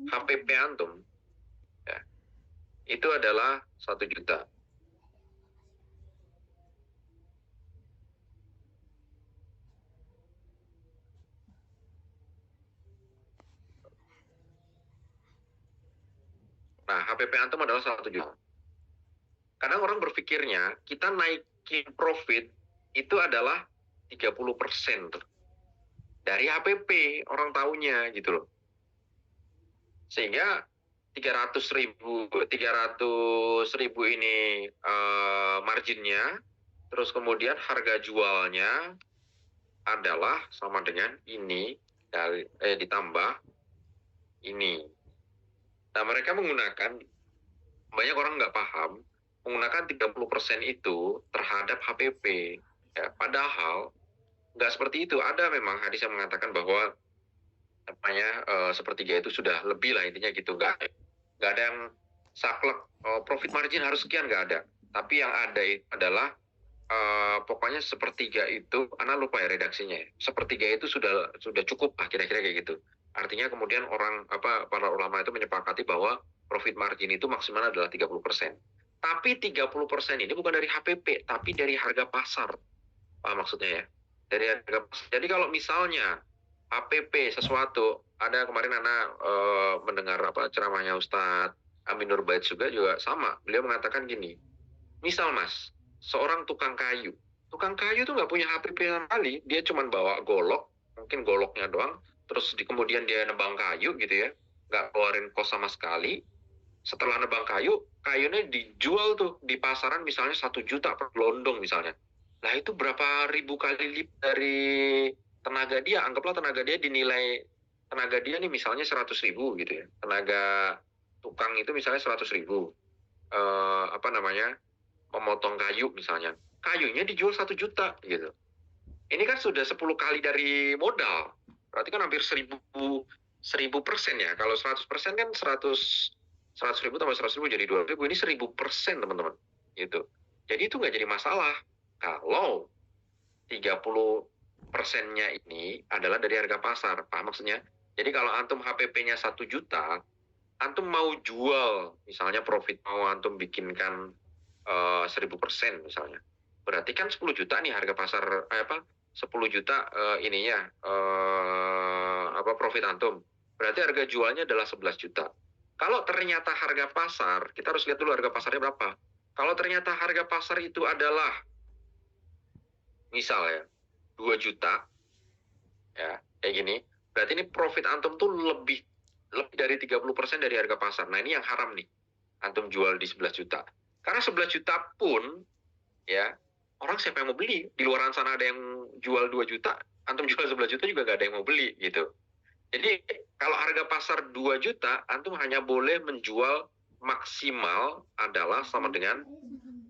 HPP antum, ya, itu adalah 1 juta. Nah, HPP antum adalah 1 juta. Kadang orang berpikirnya kita naikin profit itu adalah 30% dari HPP, orang taunya gitu loh. Sehingga 300 ribu ini marginnya, terus kemudian harga jualnya adalah sama dengan ini ditambah ini. Nah, mereka menggunakan, banyak orang nggak paham, menggunakan 30% itu terhadap HPP. Ya, padahal nggak seperti itu. Ada memang hadis yang mengatakan bahwa sepertiga itu sudah lebih lah, intinya gitu. Nggak ada yang saklek profit margin harus sekian, nggak ada. Tapi yang ada itu adalah pokoknya sepertiga itu, Ana lupa ya redaksinya. Sepertiga itu sudah cukup lah, kira-kira kayak gitu. Artinya kemudian para ulama itu menyepakati bahwa profit margin itu maksimal adalah 30%. Tapi 30% ini bukan dari HPP, tapi dari harga pasar. Maksudnya ya. Dari harga pasar. Jadi kalau misalnya HPP sesuatu, ada kemarin Ana mendengar ceramahnya Ustadz Amin Nurbait juga sama. Beliau mengatakan gini, misal Mas, seorang tukang kayu tuh nggak punya HPP sama sekali, dia cuma bawa golok, mungkin goloknya doang, terus kemudian dia nebang kayu gitu ya, nggak keluarin kos sama sekali. Setelah nebang kayu, kayunya dijual tuh di pasaran misalnya 1 juta per gelondong misalnya. Nah itu berapa ribu kali lipat dari tenaga dia. Anggaplah tenaga dia dinilai, tenaga dia nih misalnya 100 ribu gitu ya, tenaga tukang itu misalnya 100 ribu, memotong kayu misalnya, kayunya dijual 1 juta gitu. Ini kan sudah 10 kali dari modal, berarti kan hampir 1000% ya. Kalau 100% kan 100 ribu tambah 100 ribu jadi 200 ribu, ini 1000% teman-teman gitu. Jadi itu nggak jadi masalah kalau 30%-nya ini adalah dari harga pasar. Paham maksudnya? Jadi kalau antum HPP-nya 1 juta, antum mau jual misalnya profit, mau antum bikinkan 1000% misalnya, berarti kan 10 juta nih harga pasar, 10 juta ininya profit antum, berarti harga jualnya adalah 11 juta. Kalau ternyata harga pasar, kita harus lihat dulu harga pasarnya berapa. Kalau ternyata harga pasar itu adalah misal ya 2 juta, ya kayak gini, berarti ini profit antum tuh lebih dari 30% dari harga pasar. Nah ini yang haram nih, antum jual di 11 juta. Karena 11 juta pun, ya, orang siapa yang mau beli? Di luar sana ada yang jual 2 juta, antum jual 11 juta juga gak ada yang mau beli gitu. Jadi kalau harga pasar 2 juta, antum hanya boleh menjual maksimal adalah sama dengan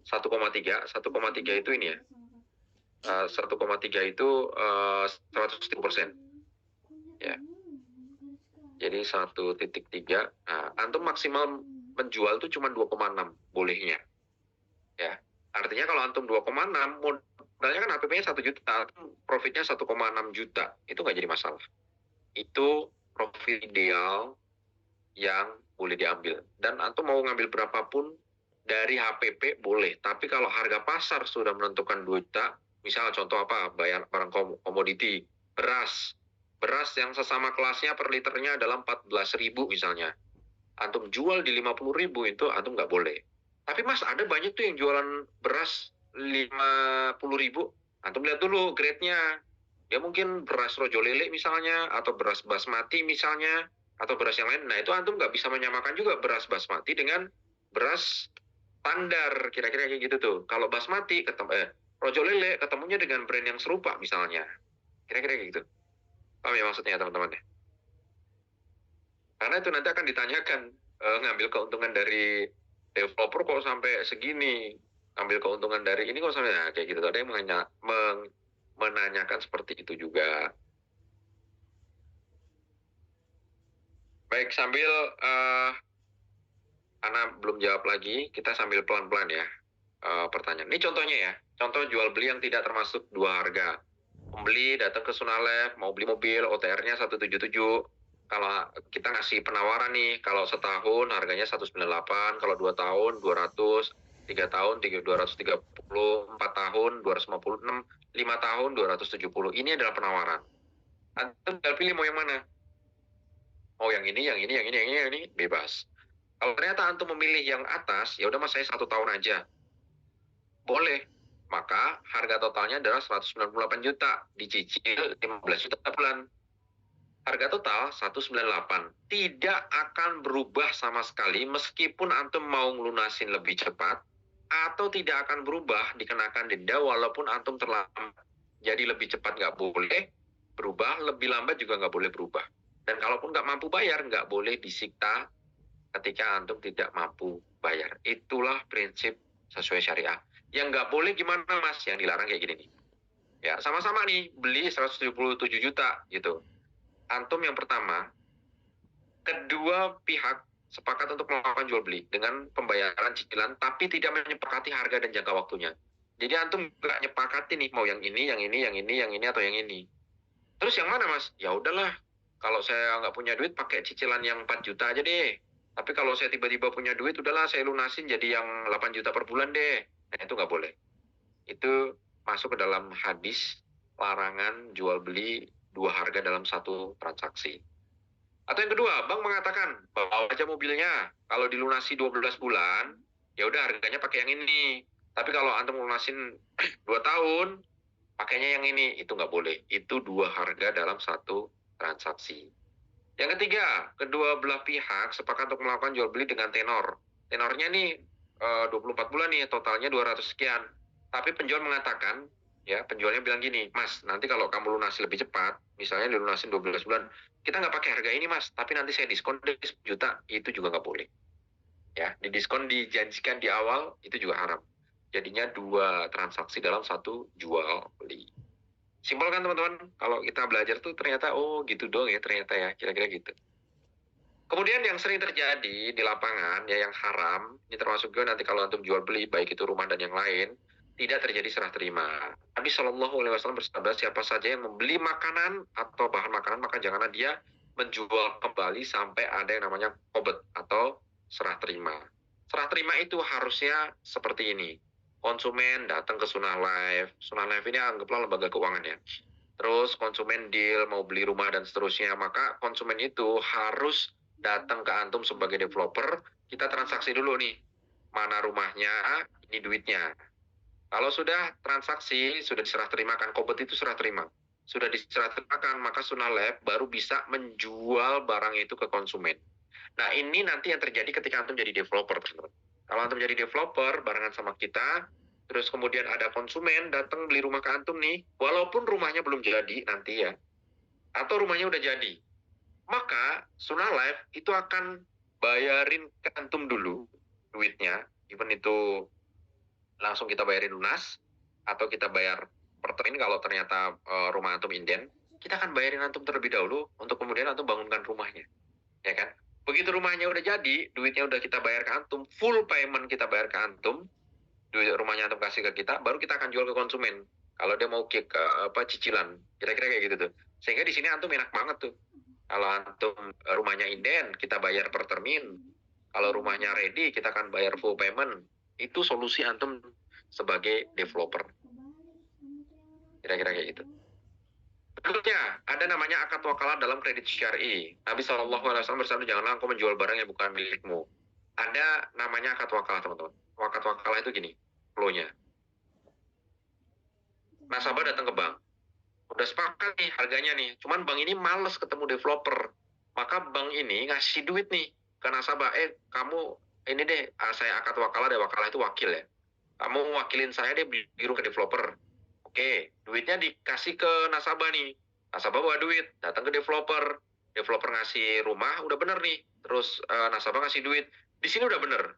1,3. 1,3 itu ini ya, 1,3 itu 100%. Ya. Jadi 1,3. Nah, antum maksimal menjual itu cuma 2,6 bolehnya. Ya. Artinya kalau antum 2,6, modalnya kan HPP-nya 1 juta, profitnya 1,6 juta. Itu nggak jadi masalah. Itu profit ideal yang boleh diambil. Dan antum mau ngambil berapapun dari HPP boleh. Tapi kalau harga pasar sudah menentukan 2 juta, misal contoh bayar barang komoditi, beras. Beras yang sesama kelasnya per liternya adalah 14.000 misalnya. Antum jual di 50.000, itu antum nggak boleh. Tapi Mas, ada banyak tuh yang jualan beras 50.000. Antum lihat dulu grade-nya. Ya mungkin beras rojo lele misalnya, atau beras basmati misalnya, atau beras yang lain. Nah itu antum nggak bisa menyamakan juga beras basmati dengan beras standar, kira-kira kayak gitu tuh. Kalau basmati rojo lele ketemunya dengan brand yang serupa misalnya, kira-kira kayak gitu. Paham ya maksudnya teman-teman ya? Karena itu nanti akan ditanyakan, ngambil keuntungan dari developer kok sampai segini, ngambil keuntungan dari ini kok sampai, nah, kayak gitu. Ada yang menanyakan seperti itu juga. Baik, sambil Ana belum jawab lagi, kita sambil pelan-pelan ya pertanyaan. Ini contohnya ya, contoh jual beli yang tidak termasuk dua harga. Pembeli datang ke Sunalef, mau beli mobil, OTR-nya 177, kalau kita ngasih penawaran nih, kalau setahun harganya 198, kalau 2 tahun 200, 3 tahun 230, 4 tahun 256, 5 tahun 270. Ini adalah penawaran. Antum tinggal pilih mau yang mana. Mau yang ini, yang ini, yang ini, yang ini, yang ini, bebas. Kalau ternyata antum memilih yang atas, ya udah mas saya 1 tahun aja. Boleh. Maka harga totalnya adalah 198 juta, dicicil 15 juta per bulan. Harga total 198. Tidak akan berubah sama sekali meskipun antum mau ngelunasin lebih cepat atau tidak akan berubah dikenakan denda walaupun antum terlambat. Jadi lebih cepat nggak boleh berubah, lebih lambat juga nggak boleh berubah. Dan kalaupun nggak mampu bayar, nggak boleh disikta ketika antum tidak mampu bayar. Itulah prinsip sesuai syariah. Yang nggak boleh gimana mas? Yang dilarang kayak gini nih. Ya sama-sama nih beli 177 juta gitu. Antum yang pertama, kedua pihak sepakat untuk melakukan jual beli dengan pembayaran cicilan, tapi tidak menyepakati harga dan jangka waktunya. Jadi antum nggak nyepakati nih mau yang ini, yang ini, yang ini, yang ini atau yang ini. Terus yang mana mas? Ya udahlah, kalau saya nggak punya duit pakai cicilan yang 4 juta aja deh. Tapi kalau saya tiba-tiba punya duit, udahlah saya lunasin jadi yang 8 juta per bulan deh. Nah itu nggak boleh. Itu masuk ke dalam hadis larangan jual beli dua harga dalam satu transaksi. Atau yang kedua, bank mengatakan, bawa aja mobilnya. Kalau dilunasi 12 bulan, ya udah harganya pakai yang ini. Tapi kalau antum lunasin 2 tahun, pakainya yang ini. Itu nggak boleh. Itu dua harga dalam satu transaksi. Yang ketiga, kedua belah pihak sepakat untuk melakukan jual beli dengan tenor. Tenornya nih 24 bulan nih, totalnya 200 sekian. Tapi penjual mengatakan, ya penjualnya bilang gini, mas nanti kalau kamu lunasi lebih cepat, misalnya dilunasin 12 bulan, kita nggak pakai harga ini mas, tapi nanti saya diskon 10 juta, itu juga nggak boleh. Ya, didiskon dijanjikan di awal, itu juga haram. Jadinya dua transaksi dalam satu jual beli. Simpel kan teman-teman? Kalau kita belajar tuh ternyata, oh gitu dong ya ternyata ya, kira-kira gitu. Kemudian yang sering terjadi di lapangan, ya yang haram, ini termasuk juga nanti kalau antum jual beli, baik itu rumah dan yang lain, tidak terjadi serah terima. Nabi Shallallahu Alaihi Wasallam bersabda, siapa saja yang membeli makanan atau bahan makanan, maka janganlah dia menjual kembali sampai ada yang namanya qobd atau serah terima. Serah terima itu harusnya seperti ini. Konsumen datang ke Sunnah Life. Sunnah Life ini anggaplah lembaga keuangan ya. Terus konsumen deal, mau beli rumah dan seterusnya. Maka konsumen itu harus datang ke antum sebagai developer, kita transaksi dulu nih. Mana rumahnya, ini duitnya. Kalau sudah transaksi, sudah diserah terimakan, qobd itu serah terima. Sudah diserah terimakan, maka Sunnah Lab baru bisa menjual barang itu ke konsumen. Nah, ini nanti yang terjadi ketika antum jadi developer, teman-teman. Kalau antum jadi developer, barengan sama kita, terus kemudian ada konsumen datang beli rumah ke antum nih, walaupun rumahnya belum jadi nanti ya, atau rumahnya udah jadi, maka Sunnah Life itu akan bayarin ke antum dulu duitnya, even itu langsung kita bayarin lunas, atau kita bayar per termin kalau ternyata rumah antum inden, kita akan bayarin antum terlebih dahulu untuk kemudian antum bangunkan rumahnya, ya kan? Begitu rumahnya udah jadi, duitnya udah kita bayar ke antum, full payment kita bayar ke antum, duit rumahnya antum kasih ke kita, baru kita akan jual ke konsumen. Kalau dia mau ke cicilan, kira-kira kayak gitu tuh. Sehingga di sini antum enak banget tuh. Kalau antum rumahnya inden, kita bayar per termin. Kalau rumahnya ready, kita akan bayar full payment. Itu solusi antum sebagai developer. Kira-kira kayak gitu. Berikutnya, ada namanya akad wakalah dalam kredit syar'i. Nabi SAW bersabda, janganlah engkau menjual barang yang bukan milikmu. Ada namanya akad wakalah, teman-teman. Akad wakalah itu gini, flow-nya. Nasabah datang ke bank. Udah sepakat nih harganya nih. Cuman bank ini males ketemu developer. Maka bank ini ngasih duit nih ke nasabah. Kamu ini deh, saya akad wakalah deh. Wakalah itu wakil ya. Kamu wakilin saya deh beli rumah ke developer. Oke, duitnya dikasih ke nasabah nih. Nasabah bawa duit, datang ke developer. Developer ngasih rumah, udah bener nih. Terus nasabah ngasih duit. Di sini udah bener.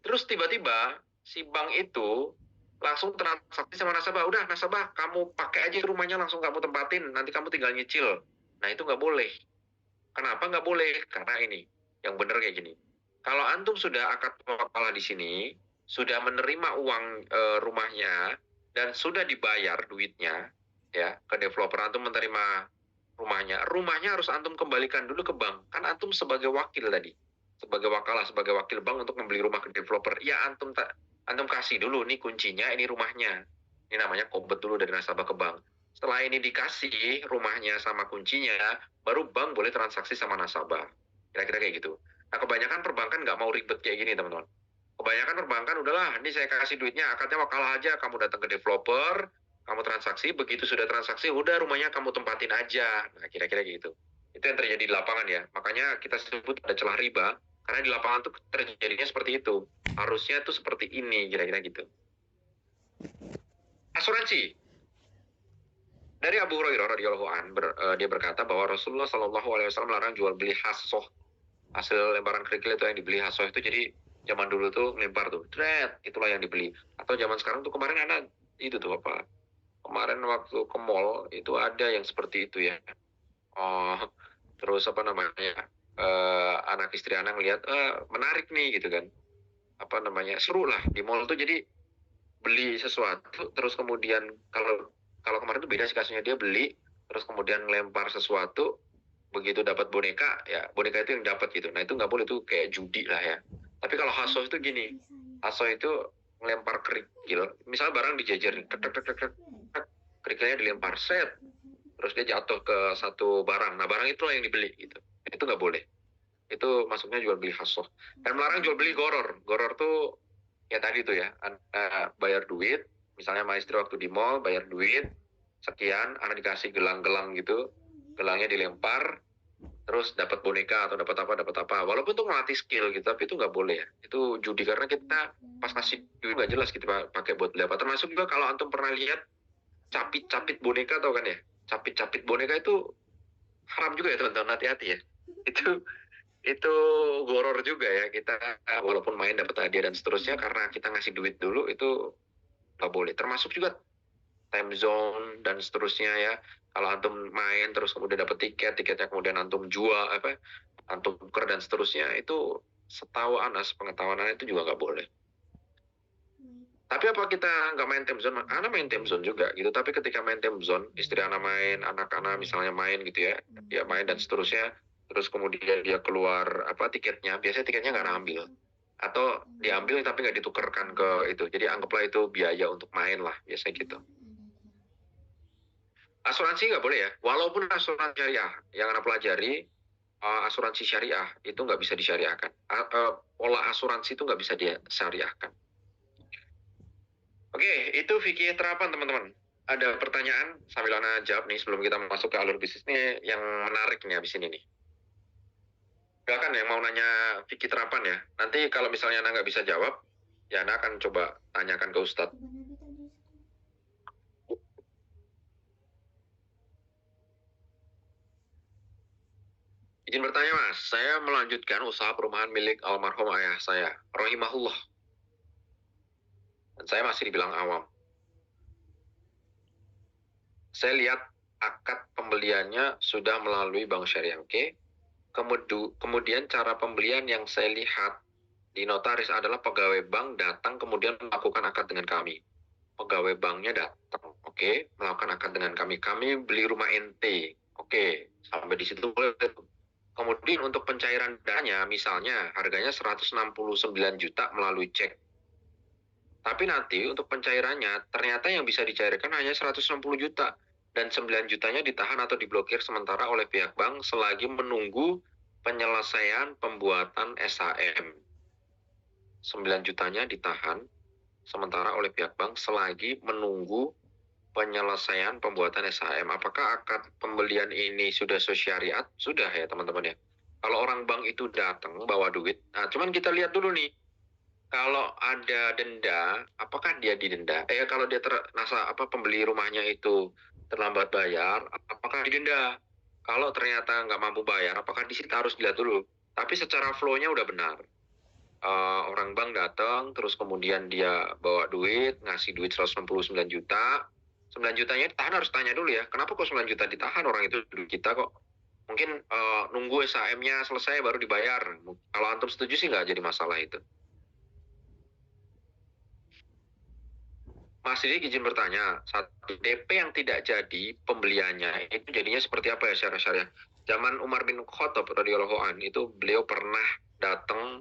Terus tiba-tiba si bank itu langsung transaksi sama nasabah. Udah nasabah, kamu pakai aja rumahnya langsung kamu tempatin. Nanti kamu tinggal nyicil. Nah itu nggak boleh. Kenapa nggak boleh? Karena ini, yang bener kayak gini. Kalau antum sudah akad wakalah di sini, sudah menerima uang rumahnya, dan sudah dibayar duitnya, ya ke developer, antum menerima rumahnya harus antum kembalikan dulu ke bank. Kan antum sebagai wakil tadi, sebagai wakil bank untuk membeli rumah ke developer. Ya antum kasih dulu nih kuncinya, ini rumahnya. Ini namanya kombet dulu dari nasabah ke bank. Setelah ini dikasih rumahnya sama kuncinya, baru bank boleh transaksi sama nasabah. Kira-kira kayak gitu. Nah, kebanyakan perbankan nggak mau ribet kayak gini, teman-teman. Kebanyakan perbankan udahlah, ini saya kasih duitnya, akadnya wakalah aja, kamu datang ke developer, kamu transaksi, begitu sudah transaksi, udah rumahnya kamu tempatin aja. Nah, kira-kira gitu. Itu yang terjadi di lapangan ya. Makanya kita sebut ada celah riba, karena di lapangan tuh terjadinya seperti itu. Harusnya tuh seperti ini, kira-kira gitu. Asuransi. Dari Abu Hurairah radhiyallahu an, dia berkata bahwa Rasulullah Shallallahu alaihi wasallam melarang jual beli hasoh. Hasil lemparan kerikil itu yang dibeli hasoh itu, jadi zaman dulu tuh lempar tuh, itulah yang dibeli. Atau zaman sekarang tuh kemarin ada itu tuh apa? Kemarin waktu ke mall itu ada yang seperti itu ya. Oh, terus apa namanya? Anak istri anak ngeliat menarik nih gitu kan. Apa namanya? Seru lah di mall tuh, jadi beli sesuatu terus kemudian kalau kemarin tuh beda sih kasusnya, dia beli terus kemudian lempar sesuatu, begitu dapat boneka ya boneka itu yang dapat gitu. Nah itu nggak boleh, tuh kayak judi lah ya. Tapi kalau haso itu gini, haso itu ngelempar kerikil, misalnya barang dijajarin, kerikilnya dilempar set, terus dia jatuh ke satu barang, nah barang itulah yang dibeli gitu. Itu nggak boleh, itu masuknya jual beli haso. Dan melarang jual beli goror tuh ya tadi tuh ya, bayar duit, misalnya sama istri waktu di mall bayar duit sekian, anak dikasih gelang-gelang gitu, gelangnya dilempar, terus dapat boneka atau dapat apa, walaupun tuh ngelatih skill gitu, tapi itu nggak boleh ya, itu judi. Karena kita pas kasih duit nggak jelas gitu pakai buat beli apa. Termasuk juga kalau antum pernah lihat capit-capit boneka, tau kan ya, capit-capit boneka itu haram juga ya teman-teman, hati-hati ya. Itu goror juga ya, kita walaupun main dapat hadiah dan seterusnya, karena kita ngasih duit dulu, itu nggak boleh. Termasuk juga time zone dan seterusnya ya. Kalau antum main terus kemudian dapat tiketnya kemudian antum jual antum tuker dan seterusnya, itu setahu anas pengetahuan itu juga nggak boleh. Tapi apa kita nggak main time zone? Anak main time zone juga gitu. Tapi ketika main time zone, istri anak main, anak-anak misalnya main gitu ya, dia main dan seterusnya, terus kemudian dia keluar tiketnya, biasanya tiketnya nggak ambil, atau diambil tapi nggak ditukerkan ke itu. Jadi anggaplah itu biaya untuk main lah, biasanya gitu. Asuransi nggak boleh ya, walaupun asuransi syariah yang anak pelajari, asuransi syariah itu nggak bisa disyariahkan. Pola asuransi itu nggak bisa disyariahkan. Oke, itu fikih terapan teman-teman. Ada pertanyaan sambil Ana jawab nih sebelum kita masuk ke alur bisnis nih yang menarik nih abis ini nih. Silakan yang mau nanya fikih terapan ya. Nanti kalau misalnya Ana nggak bisa jawab, ya Ana akan coba tanyakan ke Ustadz. Izin bertanya Mas, saya melanjutkan usaha perumahan milik almarhum ayah saya, rahimahullah. Dan saya masih dibilang awam. Saya lihat akad pembeliannya sudah melalui bank syariah, oke? Kemudian cara pembelian yang saya lihat di notaris adalah pegawai bank datang kemudian melakukan akad dengan kami. Pegawai banknya datang, oke, melakukan akad dengan kami. Kami beli rumah ente, oke, sampai di situ boleh. Kemudian untuk pencairan dananya, misalnya harganya 169 juta melalui cek. Tapi nanti untuk pencairannya, ternyata yang bisa dicairkan hanya 160 juta. Dan 9 jutanya ditahan atau diblokir sementara oleh pihak bank selagi menunggu penyelesaian pembuatan SHM. 9 jutanya ditahan sementara oleh pihak bank selagi menunggu penyelesaian pembuatan SHM. Apakah akad pembelian ini sudah syariat? Sudah ya teman-teman ya. Kalau orang bank itu datang bawa duit, nah cuman kita lihat dulu nih, kalau ada denda, apakah dia didenda? Kalau dia pembeli rumahnya itu terlambat bayar, apakah didenda? Kalau ternyata nggak mampu bayar, apakah disita? Harus dilihat dulu. Tapi secara flow-nya udah benar. Orang bank datang, terus kemudian dia bawa duit, ngasih duit 169 juta. 9 jutanya ditahan, harus tanya dulu ya, kenapa kok 9 juta ditahan, orang itu duit kita kok. Mungkin nunggu SHM-nya selesai baru dibayar. Kalau antum setuju sih nggak jadi masalah itu. Mas Didik izin bertanya, satu DP yang tidak jadi pembeliannya itu jadinya seperti apa ya secara syariah? Zaman Umar bin Khattab radhiyallahu an itu beliau pernah datang,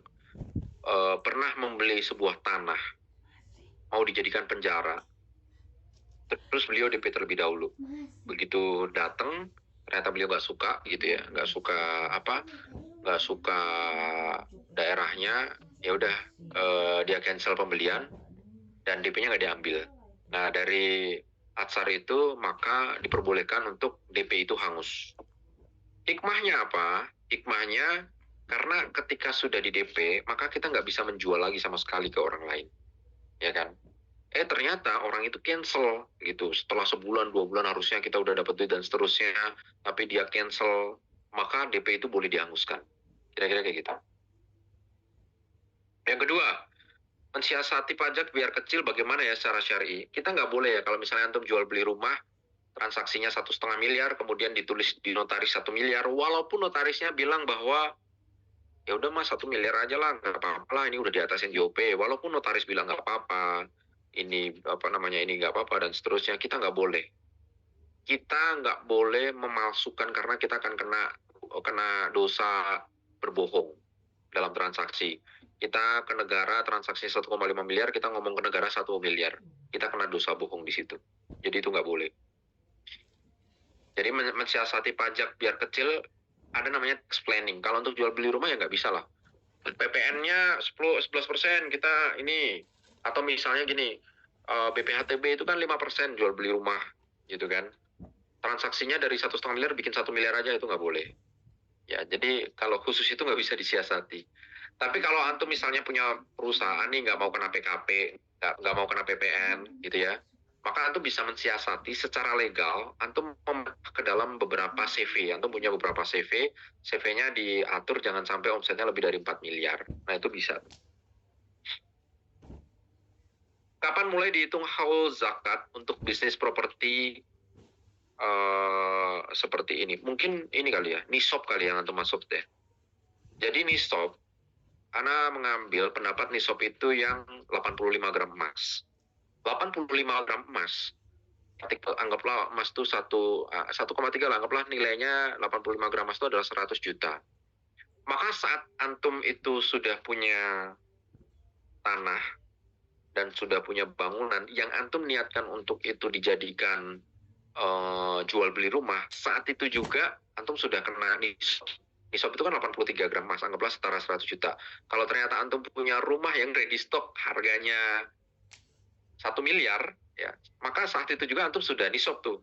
pernah membeli sebuah tanah mau dijadikan penjara. Terus beliau DP terlebih dahulu. Begitu datang, ternyata beliau nggak suka gitu ya, nggak suka daerahnya, ya udah dia cancel pembelian dan DP-nya nggak diambil. Nah dari Atsar itu maka diperbolehkan untuk DP itu hangus. Hikmahnya apa? Hikmahnya karena ketika sudah di DP maka kita nggak bisa menjual lagi sama sekali ke orang lain, ya kan? Ternyata orang itu cancel gitu. Setelah sebulan, 2 bulan harusnya kita udah dapat duit dan seterusnya, tapi dia cancel, maka DP itu boleh dihanguskan. Kira-kira kayak gitu. Yang kedua, mensiasati pajak biar kecil bagaimana ya secara syar'i? Kita nggak boleh ya kalau misalnya antum jual beli rumah, transaksinya 1,5 miliar, kemudian ditulis di notaris 1 miliar, walaupun notarisnya bilang bahwa ya udah mas 1 miliar aja lah, nggak apa-apa lah, ini udah di atasin JOP, walaupun notaris bilang nggak apa-apa, ini ini nggak apa-apa dan seterusnya, kita nggak boleh memalsukan karena kita akan kena dosa berbohong dalam transaksi. Kita ke negara transaksi 1,5 miliar, kita ngomong ke negara 1 miliar, kita kena dosa bohong di situ. Jadi itu nggak boleh. Jadi mensiasati pajak biar kecil ada namanya tax planning. Kalau untuk jual beli rumah ya nggak bisa lah. PPN-nya 10-11% kita ini, atau misalnya gini, BPHTB itu kan 5% jual beli rumah gitu kan. Transaksinya dari 1,5 miliar bikin 1 miliar aja itu nggak boleh. Ya, jadi kalau khusus itu nggak bisa disiasati. Tapi kalau antum misalnya punya perusahaan nih nggak mau kena PKP, nggak mau kena PPN gitu ya, maka antum bisa mensiasati secara legal, antum ke dalam beberapa CV, antum punya beberapa CV, CV-nya diatur jangan sampai omsetnya lebih dari 4 miliar. Nah itu bisa. Kapan mulai dihitung haul zakat untuk bisnis properti seperti ini? Mungkin ini kali ya, nisab kali yang antum masuk deh. Jadi nisab, Ana mengambil pendapat nisab itu yang 85 gram emas. 85 gram emas, anggaplah emas itu 1,3 lah, anggaplah nilainya 85 gram emas itu adalah 100 juta. Maka saat antum itu sudah punya tanah dan sudah punya bangunan yang antum niatkan untuk itu dijadikan jual beli rumah, saat itu juga antum sudah kena nisab. Nisab itu kan 83 gram emas, anggaplah setara 100 juta. Kalau ternyata antum punya rumah yang ready stock harganya 1 miliar, ya, maka saat itu juga antum sudah nisab tuh.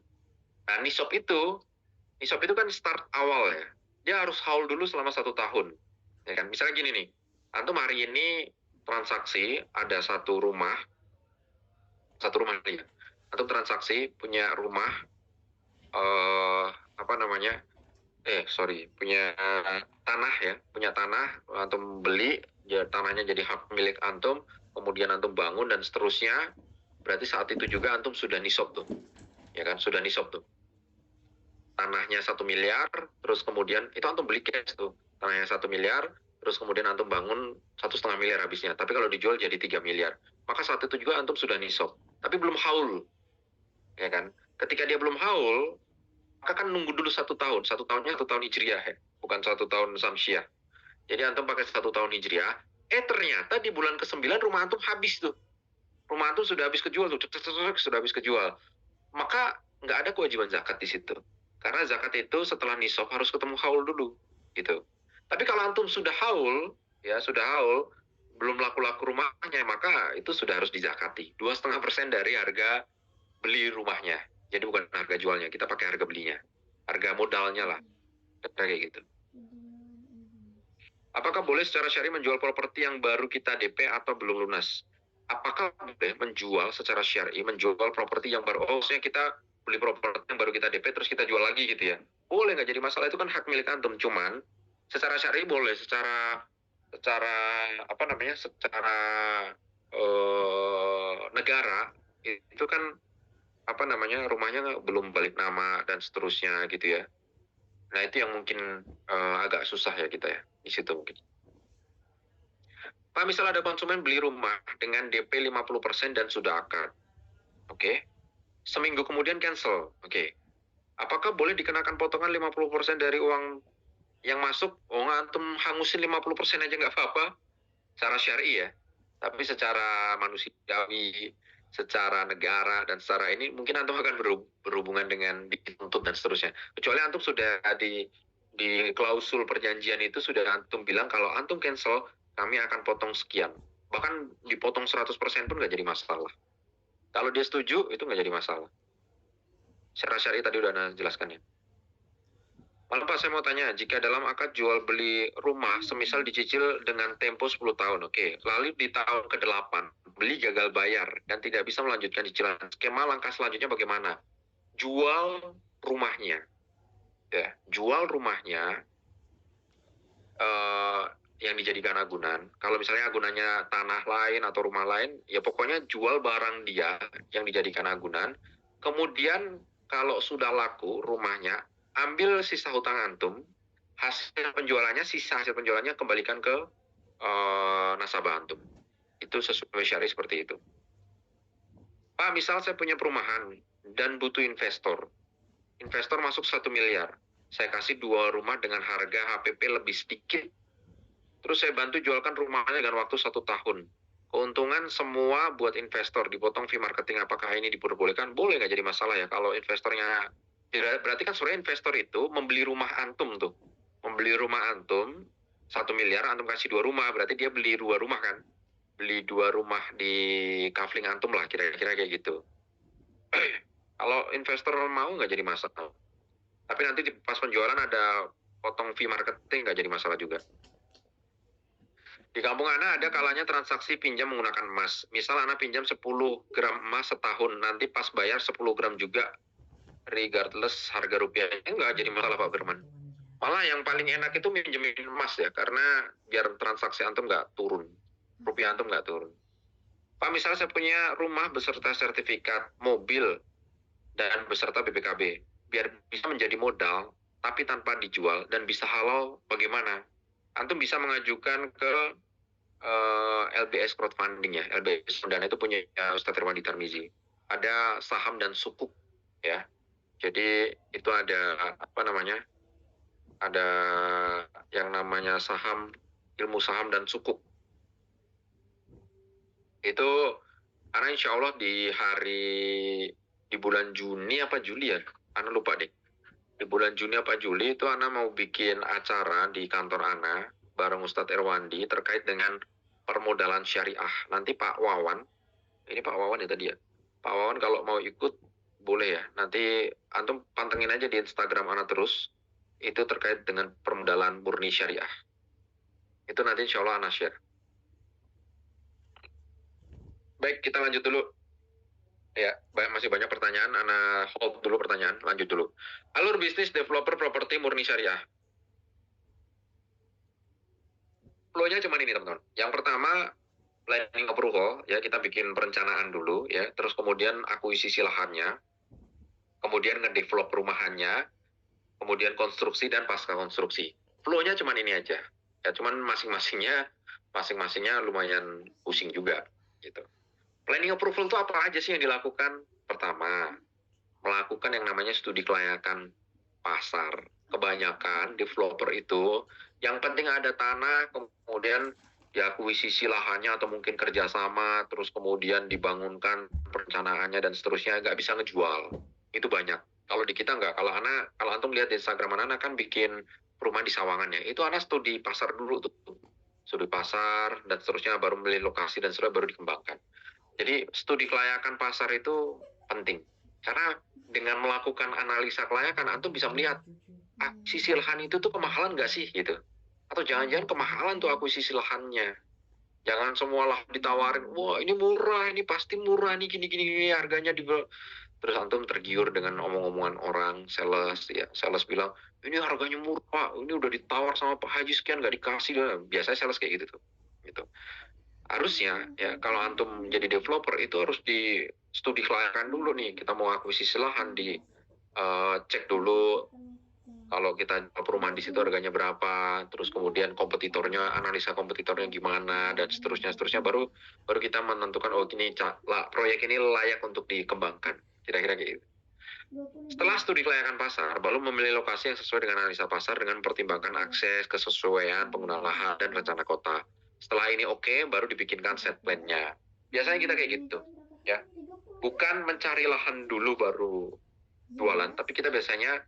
Nah, nisab itu kan start awal ya. Dia harus haul dulu selama 1 tahun. Ya kan? Misalnya gini nih, antum hari ini transaksi ada satu rumah nih. Antum transaksi punya rumah, punya tanah ya, punya tanah, antum beli, ya, tanahnya jadi hak milik antum, kemudian antum bangun dan seterusnya, berarti saat itu juga antum sudah nisab tuh, ya kan, sudah nisab tuh. Tanahnya 1 miliar, terus kemudian itu antum beli cash tuh, tanahnya 1 miliar, terus kemudian antum bangun 1,5 miliar habisnya, tapi kalau dijual jadi 3 miliar, maka saat itu juga antum sudah nisab, tapi belum haul, ya kan. Ketika dia belum haul, maka kan nunggu dulu 1 tahun, 1 tahunnya 1 tahun hijriah ya, bukan 1 tahun samsiah. Jadi antum pakai 1 tahun hijriah, ternyata di bulan ke-9 rumah antum habis tuh. Rumah antum sudah habis kejual tuh, sudah habis kejual. Maka nggak ada kewajiban zakat di situ. Karena zakat itu setelah nisab harus ketemu haul dulu, gitu. Tapi kalau antum sudah haul, belum laku-laku rumahnya, maka itu sudah harus dizakati. 2,5% dari harga beli rumahnya. Jadi bukan harga jualnya, kita pakai harga belinya. Harga modalnya lah, kayak gitu. Apakah boleh secara syar'i menjual properti yang baru kita DP atau belum lunas? Apakah boleh menjual secara syar'i, menjual properti yang baru? Maksudnya kita beli properti yang baru kita DP terus kita jual lagi gitu ya? Boleh, nggak jadi masalah, itu kan hak milik antum. Cuman secara syar'i boleh, secara negara itu kan rumahnya belum balik nama dan seterusnya gitu ya. Nah itu yang mungkin agak susah ya kita ya di situ mungkin. Pak, misal ada konsumen beli rumah dengan DP 50% dan sudah akad. Oke. Seminggu kemudian cancel. Oke. Apakah boleh dikenakan potongan 50% dari uang yang masuk? Oh, antum hangusin 50% aja nggak apa-apa. Secara syar'i ya. Tapi secara manusiawi, secara negara, dan secara ini mungkin antum akan berhubungan dengan dituntut dan seterusnya. Kecuali antum sudah di klausul perjanjian itu sudah antum bilang kalau antum cancel, kami akan potong sekian. Bahkan dipotong 100% pun nggak jadi masalah. Kalau dia setuju, itu nggak jadi masalah. Secara syar'i tadi udah Anda jelaskan ya. Lalu Pak, saya mau tanya, jika dalam akad jual beli rumah, semisal dicicil dengan tempo 10 tahun, oke. Lalu di tahun ke-8, beli gagal bayar dan tidak bisa melanjutkan cicilan. Skema langkah selanjutnya bagaimana? Jual rumahnya. Ya, jual rumahnya yang dijadikan agunan. Kalau misalnya agunannya tanah lain atau rumah lain, ya pokoknya jual barang dia yang dijadikan agunan. Kemudian kalau sudah laku rumahnya, ambil sisa hutang antum, sisa hasil penjualannya kembalikan ke nasabah antum. Itu sesuai syariah seperti itu. Pak, misal saya punya perumahan dan butuh investor. Investor masuk 1 miliar. Saya kasih 2 rumah dengan harga HPP lebih sedikit. Terus saya bantu jualkan rumahnya dengan waktu 1 tahun. Keuntungan semua buat investor, dipotong fee marketing. Apakah ini diperbolehkan? Boleh, nggak jadi masalah ya. Kalau investornya, berarti kan sebenarnya investor itu membeli rumah antum tuh. Membeli rumah antum, 1 miliar, antum kasih 2 rumah, berarti dia beli 2 rumah kan. Beli 2 rumah di kafling antum lah, kira-kira kayak gitu. Kalau investor mau nggak jadi masalah. Tapi nanti pas penjualan ada potong fee marketing, nggak jadi masalah juga. Di kampung Ana ada kalanya transaksi pinjam menggunakan emas. Misal Ana pinjam 10 gram emas setahun, nanti pas bayar 10 gram juga, regardless harga rupiahnya. Enggak jadi masalah Pak Firman. Malah yang paling enak itu minjemin emas ya, karena biar transaksi antum nggak turun. Rupiah antum nggak turun. Pak, misalnya saya punya rumah beserta sertifikat, mobil, dan beserta BPKB. Biar bisa menjadi modal, tapi tanpa dijual, dan bisa halal, bagaimana? Antum bisa mengajukan ke LBS crowdfunding ya. LBS dana itu punya Ustadz Irwandi Tarmizi. Ada saham dan sukuk ya. Jadi itu ada apa namanya? Ada yang namanya saham, ilmu saham dan sukuk. Itu karena insya Allah di bulan Juni apa Juli ya? Ana lupa deh. Di bulan Juni apa Juli itu Ana mau bikin acara di kantor Ana bareng Ustadz Irwandi terkait dengan permodalan syariah. Nanti Pak Wawan, ini Pak Wawan ya tadi ya. Pak Wawan kalau mau ikut boleh ya. Nanti antum pantengin aja di Instagram Ana terus. Itu terkait dengan permodalan murni syariah. Itu nanti insya Allah Ana share. Baik, kita lanjut dulu. Ya, masih banyak pertanyaan. Ana hold dulu pertanyaan. Lanjut dulu. Alur bisnis developer properti murni syariah. Flow-nya cuma ini teman-teman. Yang pertama planning approval ya, kita bikin perencanaan dulu ya, terus kemudian akuisisi lahannya, kemudian ngedevelop perumahannya, kemudian konstruksi dan pasca konstruksi. Flow-nya cuma ini aja. Ya cuman masing-masingnya lumayan pusing juga gitu. Planning approval itu apa aja sih yang dilakukan? Pertama, melakukan yang namanya studi kelayakan pasar. Kebanyakan developer itu yang penting ada tanah, kemudian diakuisisi lahannya atau mungkin kerjasama, terus kemudian dibangunkan perencanaannya dan seterusnya, nggak bisa ngejual. Itu banyak. Kalau di kita nggak. Kalau antum lihat di Instagram Ana kan bikin perumahan di Sawangannya. Itu Ana studi pasar dulu tuh. Studi pasar dan seterusnya, baru beli lokasi dan seterusnya baru dikembangkan. Jadi studi kelayakan pasar itu penting. Karena dengan melakukan analisa kelayakan, antum bisa melihat akuisisi lahan itu tuh kemahalan nggak sih gitu. Atau jangan-jangan kemahalan tuh akuisisi lahannya. Jangan semua lah ditawarin, wah ini murah, ini pasti murah, nih gini harganya di. Terus antum tergiur dengan omong-omongan orang, sales ya. Sales bilang, ini harganya murah, ini udah ditawar sama Pak Haji sekian, nggak dikasih. Biasanya sales kayak gitu tuh. Gitu. Harusnya ya kalau antum jadi developer itu harus di studi kelayakan dulu nih. Kita mau akuisisi lahan, di cek dulu Kalau kita perumahan di situ harganya berapa, terus kemudian kompetitornya, analisa kompetitornya gimana, dan seterusnya, baru kita menentukan, oh ini proyek ini layak untuk dikembangkan, kira-kira kayak gitu. Setelah studi kelayakan pasar, baru memilih lokasi yang sesuai dengan analisa pasar dengan mempertimbangkan akses, kesesuaian, penggunaan lahan, dan rencana kota. Setelah ini oke, baru dibikinkan set plan-nya. Biasanya kita kayak gitu, ya. Bukan mencari lahan dulu baru jualan, tapi kita biasanya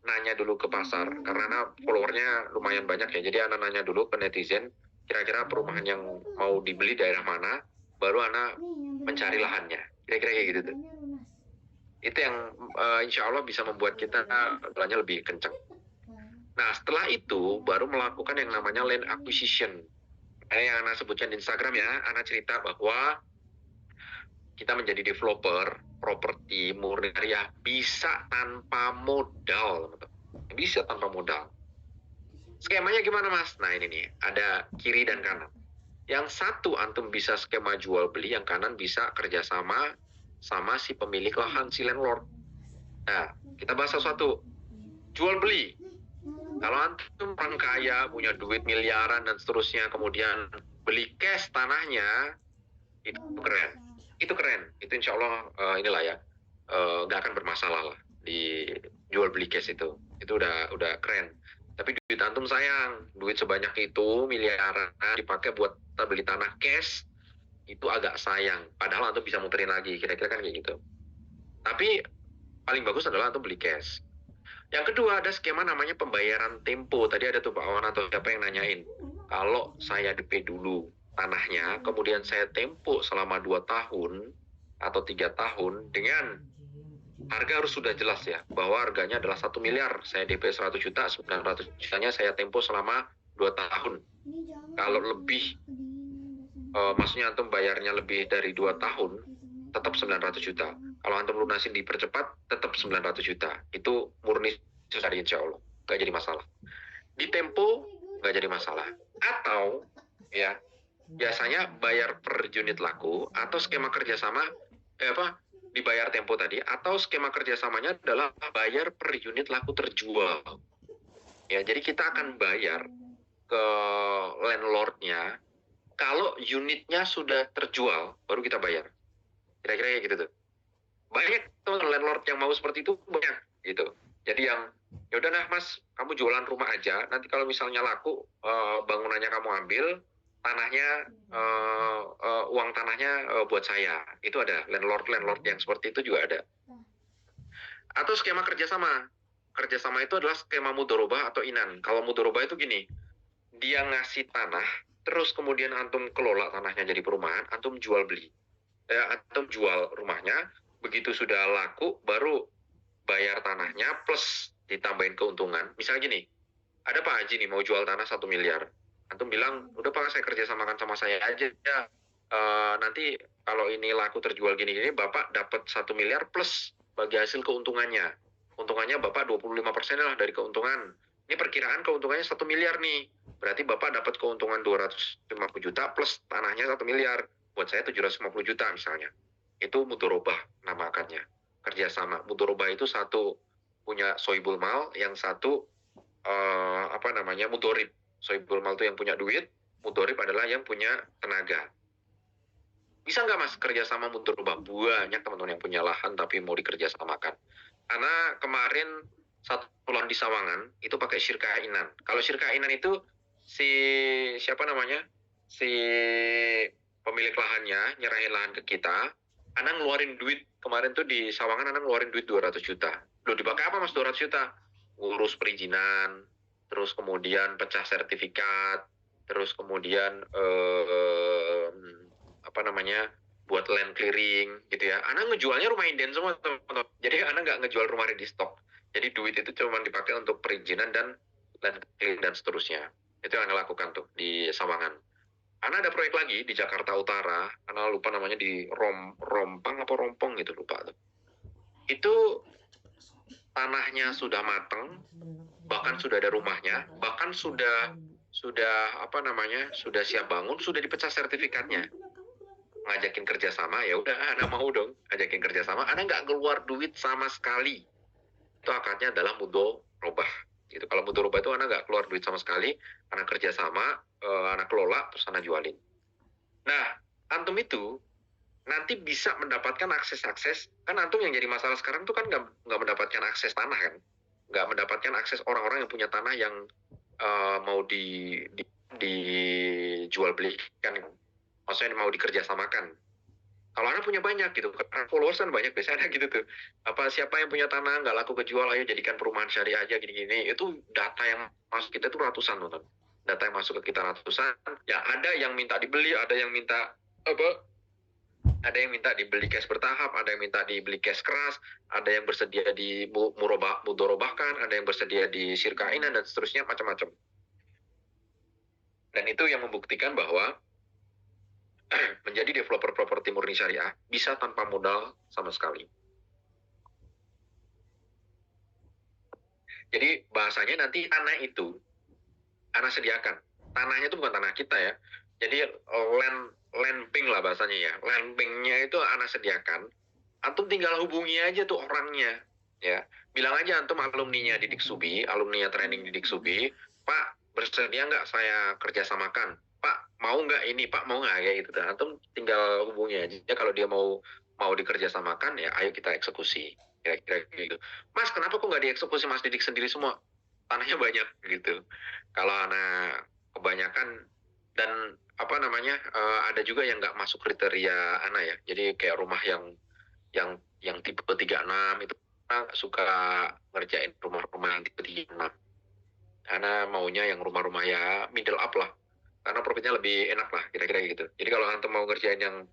nanya dulu ke pasar, karena followernya lumayan banyak ya. Jadi anak nanya dulu ke netizen, kira-kira perumahan yang mau dibeli daerah mana, baru anak mencari lahannya. Kira-kira kayak gitu tuh. Itu yang insya Allah bisa membuat kita belanja lebih kencang. Nah, setelah itu baru melakukan yang namanya land acquisition. Yang anak sebutkan di Instagram ya, anak cerita bahwa kita menjadi developer properti murni karya bisa tanpa modal, bisa tanpa modal. Skemanya gimana mas? Nah ini nih, ada kiri dan kanan. Yang satu antum bisa skema jual beli, yang kanan bisa kerjasama sama si pemilik lahan, si landlord. Nah, kita bahas satu-satu. Jual beli. Kalau antum orang kaya, punya duit miliaran dan seterusnya, kemudian beli cash tanahnya, itu keren. Itu keren. Itu insya Allah inilah ya, nggak akan bermasalah lah di jual beli cash itu. Itu udah keren. Tapi duit antum sayang, duit sebanyak itu miliaran dipakai buat beli tanah cash, itu agak sayang. Padahal antum bisa muterin lagi, kira-kira kan kayak gitu. Tapi paling bagus adalah antum beli cash. Yang kedua ada skema namanya pembayaran tempo. Tadi ada tuh Pak Awan atau siapa yang nanyain. Kalau saya DP dulu tanahnya, kemudian saya tempo selama 2 tahun atau 3 tahun dengan harga harus sudah jelas ya, bahwa harganya adalah 1 miliar. Saya DP 100 juta, 900 jutanya saya tempo selama 2 tahun. Kalau lebih, maksudnya antum bayarnya lebih dari 2 tahun, tetap 900 juta. Kalau antum lunasin dipercepat, tetap 900 juta. Itu murni susah insya Allah. Nggak jadi masalah. Di tempo, nggak jadi masalah. Atau, ya, biasanya bayar per unit laku, atau skema kerjasama, dibayar tempo tadi, atau skema kerjasamanya adalah bayar per unit laku terjual. Ya, jadi kita akan bayar ke landlordnya, kalau unitnya sudah terjual, baru kita bayar. Kira-kira kayak gitu tuh. Banyak tuh landlord yang mau seperti itu, banyak gitu. Jadi yang ya udah nah mas, kamu jualan rumah aja, nanti kalau misalnya laku, bangunannya kamu ambil, tanahnya, uang tanahnya buat saya. Itu ada landlord yang seperti itu juga ada. Atau skema kerjasama. Kerjasama itu adalah skema mudorobah atau inan. Kalau mudorobah itu gini, dia ngasih tanah, terus kemudian antum kelola tanahnya jadi perumahan, antum jual beli. Antum jual rumahnya, begitu sudah laku, baru bayar tanahnya plus ditambahin keuntungan. Misalnya gini, ada Pak Haji nih mau jual tanah 1 miliar. Antum bilang, udah Pak saya kerjasamakan sama saya aja ya. Nanti kalau ini laku terjual gini-gini, Bapak dapat 1 miliar plus bagi hasil keuntungannya. Untungannya Bapak 25% lah dari keuntungan. Ini perkiraan keuntungannya 1 miliar nih. Berarti Bapak dapat keuntungan 250 juta plus tanahnya 1 miliar. Buat saya 750 juta misalnya. Itu mudorobah namakannya. Kerjasama. Mudorobah itu satu punya soibul mal, yang satu mudorib. Soibul mal itu yang punya duit, mudorib adalah yang punya tenaga. Bisa nggak mas kerjasama mudorobah? Banyak teman-teman yang punya lahan tapi mau dikerjasamakan. Karena kemarin satu lahan di Sawangan itu pakai syirkah inan. Kalau syirkah inan itu si pemilik lahannya nyerahin lahan ke kita, anak ngeluarin duit. Kemarin tuh di Sawangan anak ngeluarin duit 200 juta. Loh dipakai apa mas 200 juta? Ngurus perizinan, terus kemudian pecah sertifikat, terus kemudian buat land clearing gitu ya. Anak ngejualnya rumah inden semua teman-teman. Jadi anak nggak ngejual rumah ready stock. Jadi duit itu cuma dipakai untuk perizinan dan land clearing dan seterusnya. Itu yang anak lakukan tuh di Sawangan. Anak ada proyek lagi di Jakarta Utara, anak lupa namanya di Rompang apa Rompong gitu lupa tuh. Itu tanahnya sudah matang, bahkan sudah ada rumahnya, bahkan sudah siap bangun, sudah dipecah sertifikatnya. Ngajakin kerjasama, ya udah anak mau dong ngajakin kerjasama, anak nggak keluar duit sama sekali. itu akadnya adalah mudorobah gitu. Kalau mudorobah itu anak nggak keluar duit sama sekali, anak kerja sama, anak kelola, terus anak jualin. Nah, antum itu nanti bisa mendapatkan akses-akses, kan antum yang jadi masalah sekarang tuh kan nggak mendapatkan akses tanah kan, nggak mendapatkan akses orang-orang yang punya tanah yang mau dijual belikan, maksudnya mau dikerjasamakan. Kalau anak punya banyak gitu, karena followers kan banyak biasanya gitu tuh. Apa siapa yang punya tanah nggak laku kejual, ayo jadikan perumahan syariah aja gini-gini. Itu data yang masuk kita tuh ratusan nonton. Data yang masuk ke kita ratusan. Ya ada yang minta dibeli, ada yang minta apa? Ada yang minta dibeli cash bertahap, ada yang minta dibeli cash keras, ada yang bersedia di mudorobahkan, ada yang bersedia di sirkainan dan seterusnya macam-macam. Dan itu yang membuktikan bahwa menjadi developer properti murni syariah bisa tanpa modal sama sekali. Jadi bahasanya nanti tanah itu anak sediakan. Tanahnya itu bukan tanah kita ya. Jadi land bank lah bahasanya ya. Land banknya itu anak sediakan. Antum tinggal hubungi aja tuh orangnya. Ya, bilang aja antum alumninya Didik Subi, alumninya training Didik Subi, Pak bersedia nggak saya kerjasamakan? Pak mau nggak ini? Pak mau nggak ya itu? Antum tinggal hubungi aja. Kalau dia mau dikerjasamakan ya, ayo kita eksekusi. Kira-kira gitu. Mas, kenapa kok nggak dieksekusi Mas Didik sendiri semua? Tanahnya banyak gitu. Kalau anak kebanyakan dan apa namanya ada juga yang nggak masuk kriteria anak ya. Jadi kayak rumah yang tipe 36 itu suka ngerjain rumah-rumah yang tipe 36. Karena maunya yang rumah-rumah ya middle up lah. Karena profitnya lebih enak lah kira-kira gitu. Jadi kalau antum mau ngerjain yang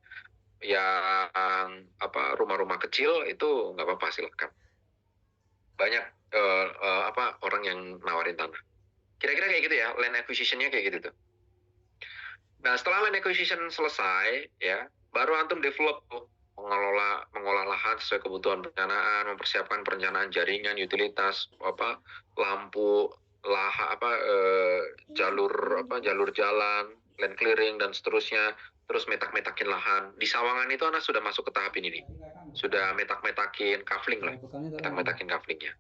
apa rumah-rumah kecil itu nggak apa-apa, silakan. Banyak orang yang nawarin tanah. Kira-kira kayak gitu ya, land acquisition-nya kayak gitu tuh. Nah, setelah land acquisition selesai ya, baru antum develop tuh, mengolah lahan sesuai kebutuhan perencanaan, mempersiapkan perencanaan jaringan, utilitas, lampu, jalur jalan, land clearing dan seterusnya, terus metak-metakin lahan. Di Sawangan itu anak sudah masuk ke tahap ini nih. Sudah metak-metakin kafling lah. Metak-metakin kaflingnya.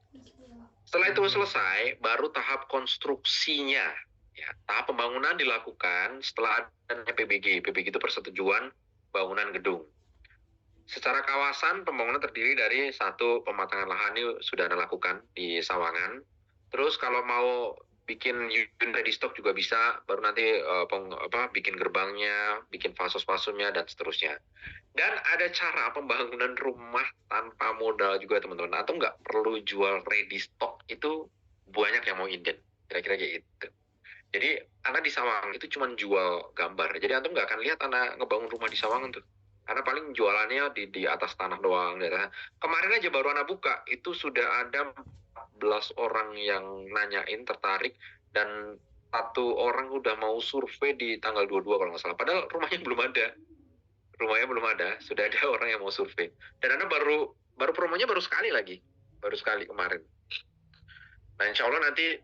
Setelah itu selesai, baru tahap konstruksinya. Ya, tahap pembangunan dilakukan setelah adanya PBG. PBG itu persetujuan bangunan gedung. Secara kawasan, pembangunan terdiri dari satu pematangan lahan ini sudah dilakukan di Sawangan. Terus kalau mau bikin unit ready stock juga bisa, baru nanti bikin gerbangnya, bikin fasos-fasumnya, dan seterusnya. Dan ada cara pembangunan rumah tanpa modal juga teman-teman. Atau nggak perlu jual ready stock, itu banyak yang mau inden. Kira-kira kayak gitu. Jadi anak di Sawangan itu cuma jual gambar. Jadi antum nggak akan lihat anak ngebangun rumah di Sawangan tuh. Karena paling jualannya di atas tanah doang. Kemarin aja baru anak buka, itu sudah ada 14 orang yang nanyain, tertarik, dan satu orang udah mau survei di tanggal 22 kalau nggak salah. Padahal rumahnya belum ada. Rumahnya belum ada, sudah ada orang yang mau survei. Dan anak baru promonya baru sekali lagi. Baru sekali kemarin. Nah, insya Allah nanti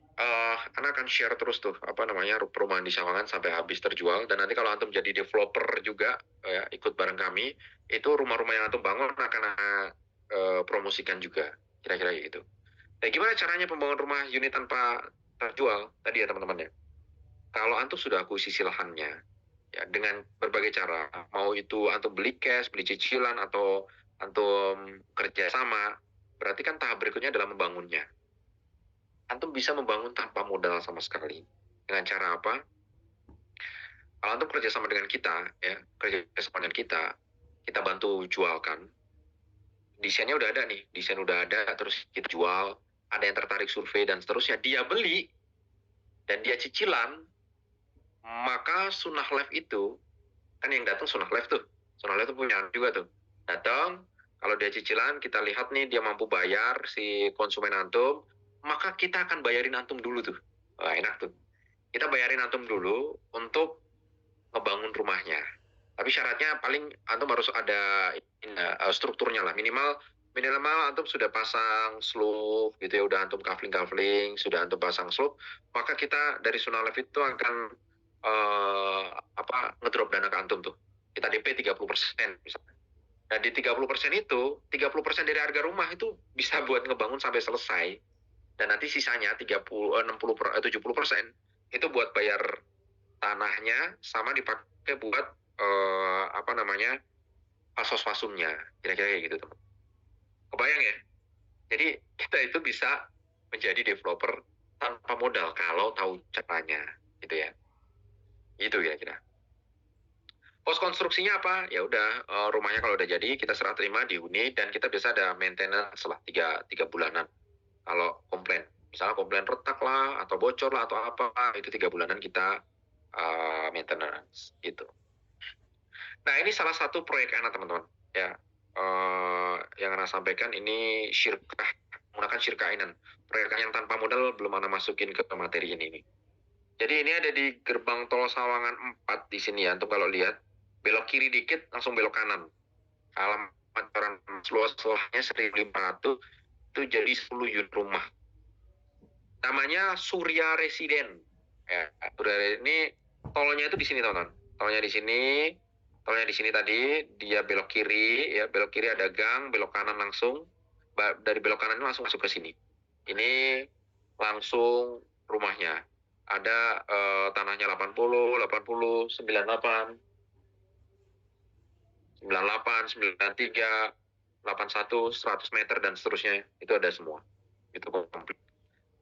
anak akan share terus tuh perumahan di Sawangan sampai habis terjual. Dan nanti kalau antum jadi developer juga ya, ikut bareng kami, itu rumah-rumah yang antum bangun akan promosikan juga, kira-kira gitu. Nah, gimana caranya pembangunan rumah unit tanpa terjual tadi ya teman-teman ya? Kalau antum sudah akuisisi lahannya, ya dengan berbagai cara, mau itu antum beli cash, beli cicilan, atau antum kerja sama, berarti kan tahap berikutnya adalah membangunnya. Antum bisa membangun tanpa modal sama sekali. Dengan cara apa? Kalau antum kerja sama dengan kita, ya, kerja sama dengan kita bantu jualkan. Desainnya udah ada nih, desain udah ada, terus kita jual, ada yang tertarik survei dan seterusnya, dia beli, dan dia cicilan, maka Sunnah Life itu, kan yang datang Sunnah Life tuh, Sunnah Life tuh punya juga tuh, datang, kalau dia cicilan, kita lihat nih, dia mampu bayar si konsumen antum, maka kita akan bayarin antum dulu tuh. Wah, enak tuh. Kita bayarin antum dulu untuk ngebangun rumahnya. Tapi syaratnya paling antum harus ada strukturnya lah. Minimal antum sudah pasang slope gitu ya, udah antum kafling, sudah antum pasang slope, maka kita dari Sunnah Life itu akan ngedrop dana ke antum tuh. Kita DP 30% misalnya. Dan di 30% itu, 30% dari harga rumah itu bisa buat ngebangun sampai selesai. Dan nanti sisanya 70% itu buat bayar tanahnya sama dipakai buat fasos-fasumnya. Kira-kira kayak gitu, teman. Kebayang ya? Jadi kita itu bisa menjadi developer tanpa modal kalau tahu caranya, gitu ya. Itu kira-kira. Pos konstruksinya apa? Ya udah, rumahnya kalau udah jadi kita serah terima di unit dan kita bisa ada maintenance setelah tiga bulanan. Kalau komplain, misalnya komplain retak lah atau bocor lah atau apa, itu 3 bulanan kita maintenance gitu. Nah ini salah satu proyek anak teman-teman ya, yang Ana sampaikan ini menggunakan Syirka Ainan, proyek yang tanpa modal belum Ana masukin ke materi ini nih. Jadi ini ada di gerbang tol Sawangan 4 di sini ya, untuk kalau lihat belok kiri dikit langsung belok kanan. Alamat orang luasnya 1.500 itu jadi 10 unit rumah. Namanya Surya Residen. Ya, Surya ini tolnya itu di sini teman-teman. Tolnya di sini tadi dia belok kiri ya, belok kiri ada gang, belok kanan langsung. Dari belok kanan langsung masuk ke sini. Ini langsung rumahnya. Ada tanahnya 80, 98, 93, 81, 100 meter dan seterusnya. Itu ada semua. Itu komplit.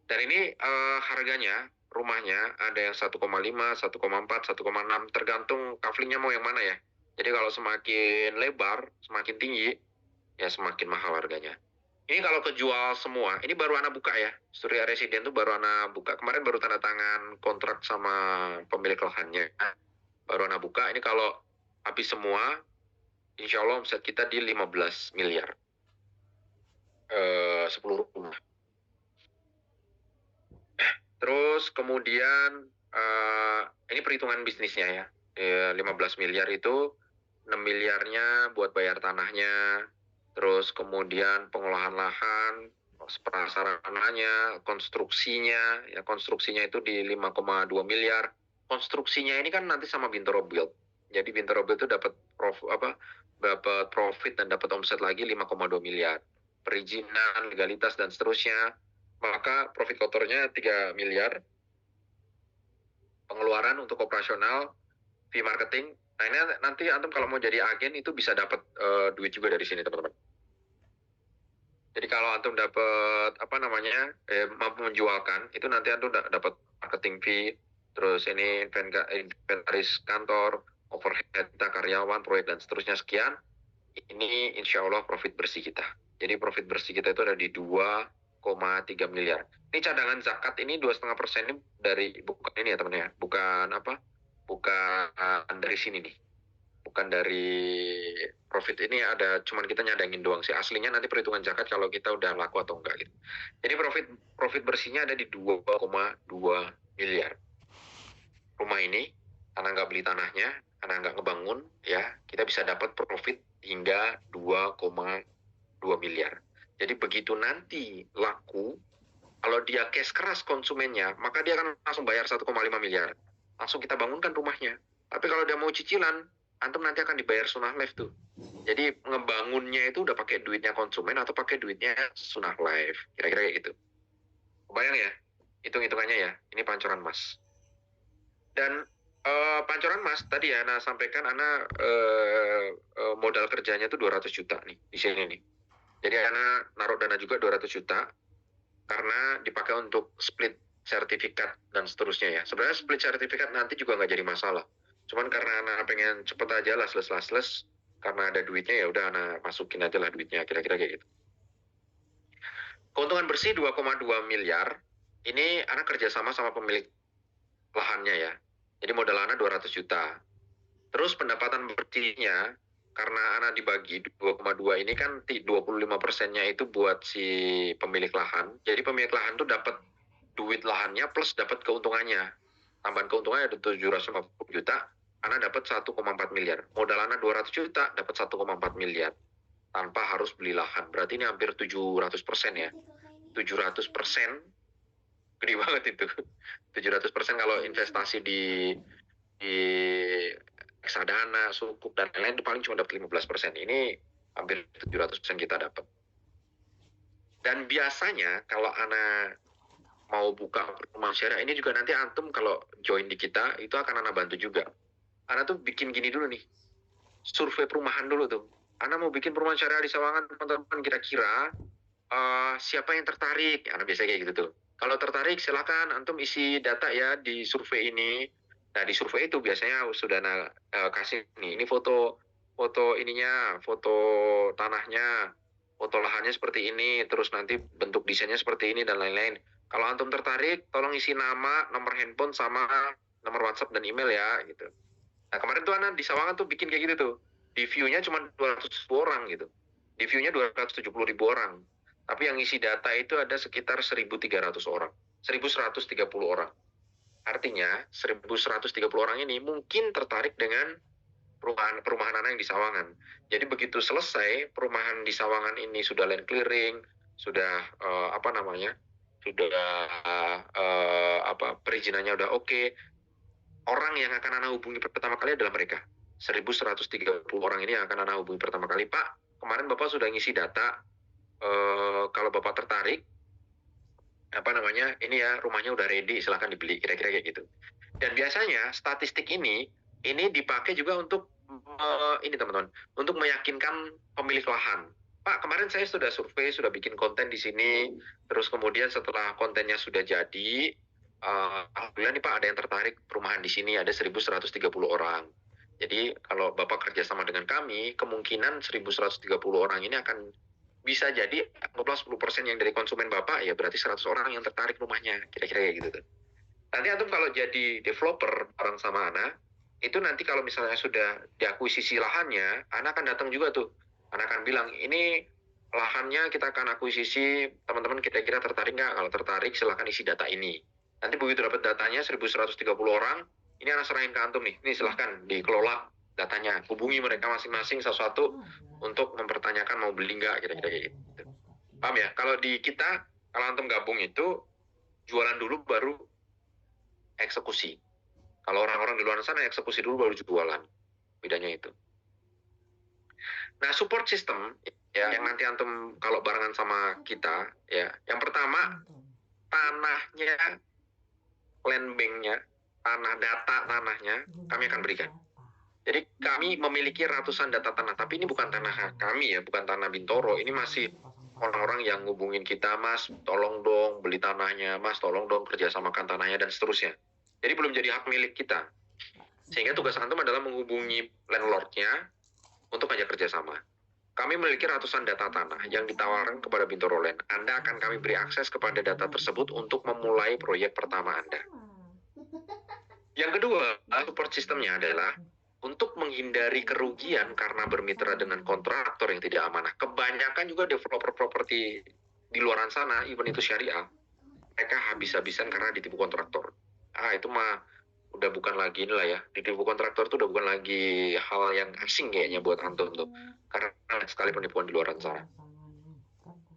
Dan ini harganya, rumahnya ada yang 1,5, 1,4, 1,6, tergantung kaflingnya mau yang mana ya. Jadi kalau semakin lebar, semakin tinggi, ya semakin mahal harganya. Ini kalau kejual semua, ini baru Ana buka ya. Surya Residen tuh baru Ana buka. Kemarin baru tanda tangan kontrak sama pemilik lahannya. Baru Ana buka, ini kalau habis semua, insya Allah omset kita di 15 miliar. 10 rumah. Terus kemudian ini perhitungan bisnisnya ya. 15 miliar itu 6 miliarnya buat bayar tanahnya, terus kemudian pengolahan lahan, prasarananya, konstruksinya, ya konstruksinya itu di 5,2 miliar. Konstruksinya ini kan nanti sama Bintaro Build. Jadi Bintaro Build itu dapat profit dan dapat omset lagi 5,2 miliar. Perizinan, legalitas dan seterusnya. Maka profit kotornya 3 miliar. Pengeluaran untuk operasional, fee marketing. Nah ini nanti antum kalau mau jadi agen itu bisa dapat duit juga dari sini teman-teman. Jadi kalau antum dapat mampu menjualkan, itu nanti antum dapat marketing fee, terus ini inventaris kantor, overhead kita, karyawan, proyek dan seterusnya sekian. Ini insya Allah profit bersih kita. Jadi profit bersih kita itu ada di 2,3 miliar. Ini cadangan zakat ini 2,5% ini dari, bukan ini ya teman ya, bukan dari sini nih, bukan dari profit ini, ada cuman kita nyadangin doang sih. Aslinya nanti perhitungan zakat kalau kita udah laku atau enggak gitu. Jadi profit bersihnya ada di 2,2 miliar. Rumah ini karena nggak beli tanahnya, karena nggak ngebangun ya, kita bisa dapat profit hingga 2,2 miliar. Jadi begitu nanti laku, kalau dia cash keras konsumennya, maka dia akan langsung bayar 1,5 miliar. Langsung kita bangunkan rumahnya. Tapi kalau dia mau cicilan, antum nanti akan dibayar Sunah Life tuh. Jadi ngebangunnya itu udah pakai duitnya konsumen atau pakai duitnya Sunah Life. Kira-kira kayak gitu. Kebayang ya? Hitung-hitungannya ya. Ini pancoran emas. Dan pancoran emas tadi ya Ana sampaikan, Ana modal kerjanya tuh 200 juta nih di sini nih. Jadi Ana naruh dana juga 200 juta karena dipakai untuk split sertifikat dan seterusnya ya. Sebenarnya split sertifikat nanti juga nggak jadi masalah. Cuman karena Ana pengen cepet aja lasles, karena ada duitnya ya udah Ana masukin aja lah duitnya, kira-kira kayak gitu. Keuntungan bersih 2,2 miliar. Ini Ana kerjasama sama pemilik lahannya ya. Jadi modal Ana 200 juta. Terus pendapatan bersihnya, karena Ana dibagi 2,2 ini kan 25%-nya itu buat si pemilik lahan. Jadi pemilik lahan tuh dapat duit lahannya plus dapat keuntungannya. Tambahan keuntungannya ada 750 juta, Ana dapat 1,4 miliar. Modal Ana 200 juta, dapat 1,4 miliar. Tanpa harus beli lahan. Berarti ini hampir 700% ya. 700%, gede banget itu. 700% kalau investasi di reksadana, sukuk dan lain-lain itu paling cuma dapat 15%. Ini hampir 700% kita dapat. Dan biasanya kalau Ana mau buka perumahan syariah ini juga nanti antum kalau join di kita itu akan Ana bantu juga. Ana tuh bikin gini dulu nih, survei perumahan dulu tuh. Ana mau bikin perumahan syariah di Sawangan, teman-teman, kira-kira siapa yang tertarik? Ana biasa kayak gitu tuh. Kalau tertarik silakan antum isi data ya di survei ini. Nah di survei itu biasanya sudah Ana kasih nih, ini foto ininya, foto tanahnya, foto lahannya seperti ini, terus nanti bentuk desainnya seperti ini dan lain-lain. Kalau antum tertarik, tolong isi nama, nomor handphone sama nomor WhatsApp dan email ya gitu. Nah kemarin tuh Ana di Sawangan tuh bikin kayak gitu tuh. Di view-nya cuma 200 orang gitu. Di view-nya 270.000 orang. Tapi yang isi data itu ada sekitar 1.300 orang. 1.130 orang. Artinya 1.130 orang ini mungkin tertarik dengan perumahan anak yang di Sawangan. Jadi begitu selesai perumahan di Sawangan ini sudah land clearing, sudah sudah perizinannya udah oke. Orang yang akan Ana hubungi pertama kali adalah mereka. 1.130 orang ini yang akan Ana hubungi pertama kali. Pak, kemarin Bapak sudah ngisi data. Kalau Bapak tertarik, ini ya rumahnya udah ready, silahkan dibeli, kira-kira kayak gitu. Dan biasanya statistik ini dipakai juga untuk ini teman-teman, untuk meyakinkan pemilik lahan. Pak, kemarin saya sudah survei, sudah bikin konten di sini, terus kemudian setelah kontennya sudah jadi, alhamdulillah nih Pak ada yang tertarik perumahan di sini, ada 1.130 orang. Jadi kalau Bapak kerjasama dengan kami, kemungkinan 1.130 orang ini akan bisa jadi 10% yang dari konsumen Bapak, ya berarti 100 orang yang tertarik rumahnya, kira-kira kayak gitu tuh. Nanti antum kalau jadi developer bareng sama Ana, itu nanti kalau misalnya sudah diakuisisi lahannya, Ana akan datang juga tuh. Ana akan bilang, ini lahannya kita akan akuisisi, teman-teman kira-kira tertarik nggak? Kalau tertarik silahkan isi data ini. Nanti begitu dapat datanya 1.130 orang, ini Ana serahin ke antum nih, ini silahkan dikelola datanya. Hubungi mereka masing-masing satu-satu untuk mempertanyakan mau beli nggak, kira-kira kayak gitu. Paham ya? Kalau di kita, kalau antum gabung itu, jualan dulu baru eksekusi. Kalau orang-orang di luar sana eksekusi dulu baru jualan. Bedanya itu. Nah, support system ya yang nanti antum kalau barengan sama kita ya. Yang pertama, tanahnya, land bank-nya, data tanahnya kami akan berikan. Jadi kami memiliki ratusan data tanah, tapi ini bukan tanah kami ya, bukan tanah Bintoro. Ini masih orang-orang yang ngubungin kita, Mas, tolong dong beli tanahnya, Mas, tolong dong kerjasamakan tanahnya, dan seterusnya. Jadi belum jadi hak milik kita. Sehingga tugas antum adalah menghubungi landlord-nya untuk ajak kerjasama. Kami memiliki ratusan data tanah yang ditawarkan kepada Bintoro Land. Anda akan kami beri akses kepada data tersebut untuk memulai proyek pertama Anda. Yang kedua, support sistemnya adalah untuk menghindari kerugian karena bermitra dengan kontraktor yang tidak amanah. Kebanyakan juga developer properti di luaran sana, even itu syariah, mereka habis-habisan karena ditipu kontraktor. Itu mah udah bukan lagi inilah ya, ditipu kontraktor itu udah bukan lagi hal yang asing kayaknya buat antum tuh, karena sekali penipuan di luaran sana.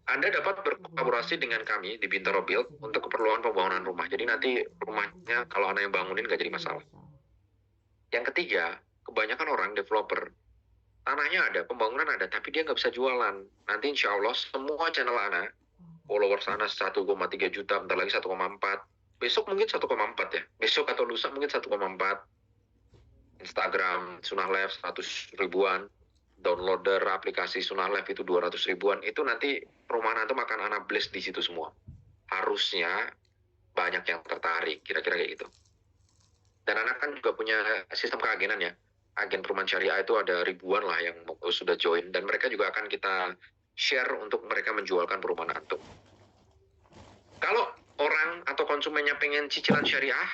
Anda dapat berkolaborasi dengan kami di Bintaro Build untuk keperluan pembangunan rumah. Jadi nanti rumahnya kalau Anda yang bangunin nggak jadi masalah. Yang ketiga, kebanyakan orang developer, tanahnya ada, pembangunan ada, tapi dia nggak bisa jualan. Nanti insya Allah semua channel Anda, followers Anda 1,3 juta, bentar lagi 1,4. Besok mungkin 1,4 ya. Besok atau lusa mungkin 1,4. Instagram Sunnah Live 100 ribuan. Downloader aplikasi Sunnah Live itu 200 ribuan. Itu nanti perumahan antum akan Ana blast di situ semua. Harusnya banyak yang tertarik, kira-kira kayak gitu. Dan Ana kan juga punya sistem keagenan ya. Agen perumahan syariah itu ada ribuan lah yang sudah join. Dan mereka juga akan kita share untuk mereka menjualkan perumahan antum. Kalau orang atau konsumennya pengen cicilan syariah,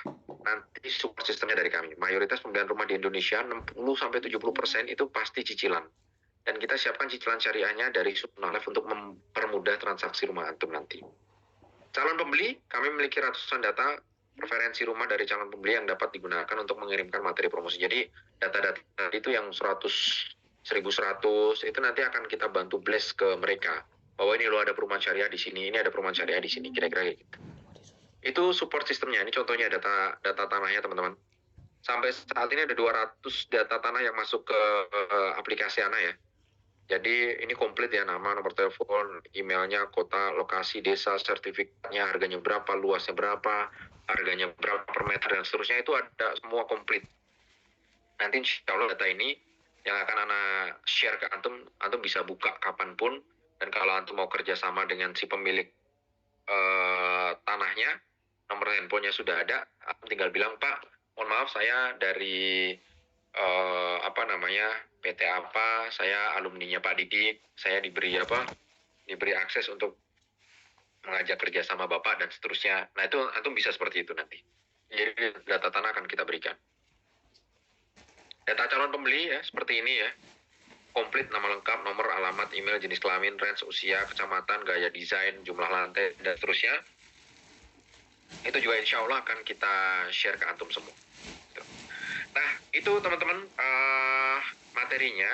nanti support sistemnya dari kami. Mayoritas pembelian rumah di Indonesia 60-70% itu pasti cicilan. Dan kita siapkan cicilan syariahnya dari Sunnah Life untuk mempermudah transaksi rumah antum nanti. Calon pembeli, kami memiliki ratusan data preferensi rumah dari calon pembeli yang dapat digunakan untuk mengirimkan materi promosi. Jadi data-data itu yang 1.100 itu nanti akan kita bantu blast ke mereka. Bahwa ini lo ada perumahan syariah di sini, ini ada perumahan syariah di sini, kira-kira kayak gitu. Itu support sistemnya. Ini contohnya data tanahnya teman-teman. Sampai saat ini ada 200 data tanah yang masuk ke aplikasi Ana ya. Jadi ini komplit ya, nama, nomor telepon, emailnya, kota, lokasi, desa, sertifikatnya, harganya berapa, luasnya berapa, harganya berapa per meter, dan seterusnya. Itu ada semua komplit. Nanti insya Allah data ini yang akan Ana share ke Antum bisa buka kapanpun. Dan kalau Antum mau kerjasama dengan si pemilik tanahnya, nomor handphonenya sudah ada, Antum tinggal bilang, Pak, mohon maaf saya dari PT apa, saya alumninya Pak Didik, saya diberi akses untuk mengajak kerja sama Bapak dan seterusnya. Nah, itu Antum bisa seperti itu nanti. Jadi data tanah akan kita berikan. Data calon pembeli ya seperti ini ya. Komplit, nama lengkap, nomor, alamat, email, jenis kelamin, range, usia, kecamatan, gaya desain, jumlah lantai, dan seterusnya. Itu juga insya Allah akan kita share ke Antum semua. Nah, itu teman-teman materinya.